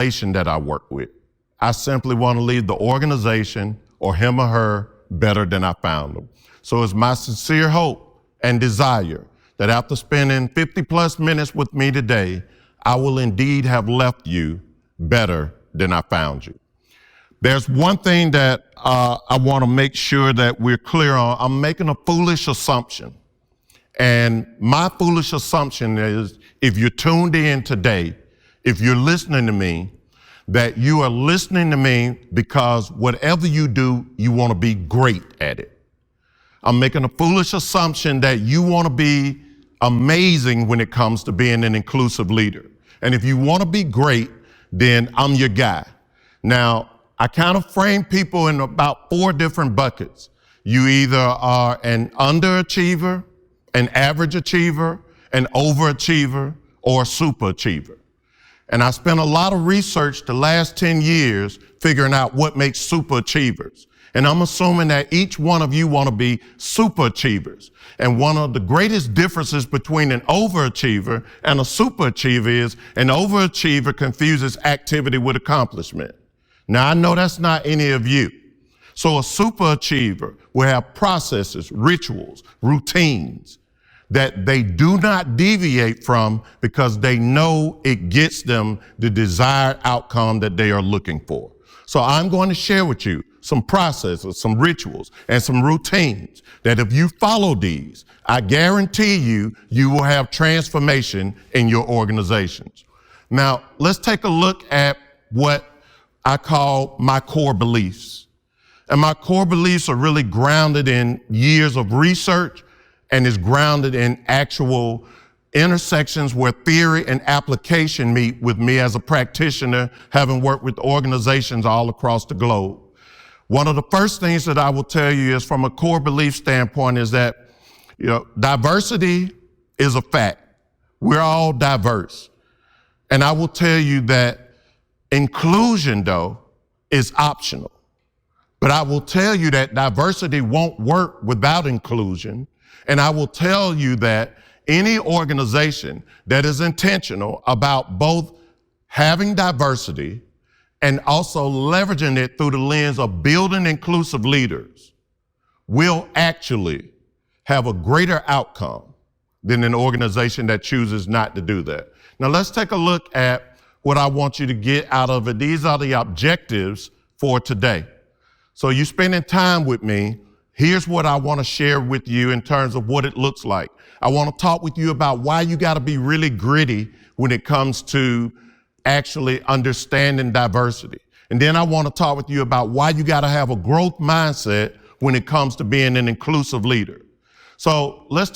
organization that I work with. I simply want to leave the organization or him or her better than I found them. So it's my sincere hope and desire that after spending 50 plus minutes with me today, I will indeed have left you better than I found you. There's one thing that I want to make sure that we're clear on. I'm making a foolish assumption. And my foolish assumption is, if you're tuned in today, if you're listening to me, that you are listening to me because whatever you do, you want to be great at it. I'm making a foolish assumption that you want to be amazing when it comes to being an inclusive leader. And if you want to be great, then I'm your guy. Now, I kind of frame people in about 4 different buckets. You either are an underachiever, an average achiever, an overachiever, or a superachiever. And I spent a lot of research the last 10 years figuring out what makes superachievers. And I'm assuming that each one of you want to be superachievers. And one of the greatest differences between an overachiever and a superachiever is an overachiever confuses activity with accomplishment. Now, I know that's not any of you. So a superachiever will have processes, rituals, routines that they do not deviate from because they know it gets them the desired outcome that they are looking for. So I'm going to share with you some processes, some rituals, and some routines that if you follow these, I guarantee you, you will have transformation in your organizations. Now, let's take a look at what I call my core beliefs. And my core beliefs are really grounded in years of research and is grounded in actual intersections where theory and application meet with me as a practitioner, having worked with organizations all across the globe. One of the first things that I will tell you is from a core belief standpoint is that, diversity is a fact. We're all diverse. And I will tell you that inclusion, though, is optional. But I will tell you that diversity won't work without inclusion. And I will tell you that any organization that is intentional about both having diversity and also leveraging it through the lens of building inclusive leaders will actually have a greater outcome than an organization that chooses not to do that. Now let's take a look at what I want you to get out of it. These are the objectives for today. So you're spending time with me. Here's what I want to share with you in terms of what it looks like. I want to talk with you about why you got to be really gritty when it comes to actually understanding diversity. And then I want to talk with you about why you got to have a growth mindset when it comes to being an inclusive leader. So let's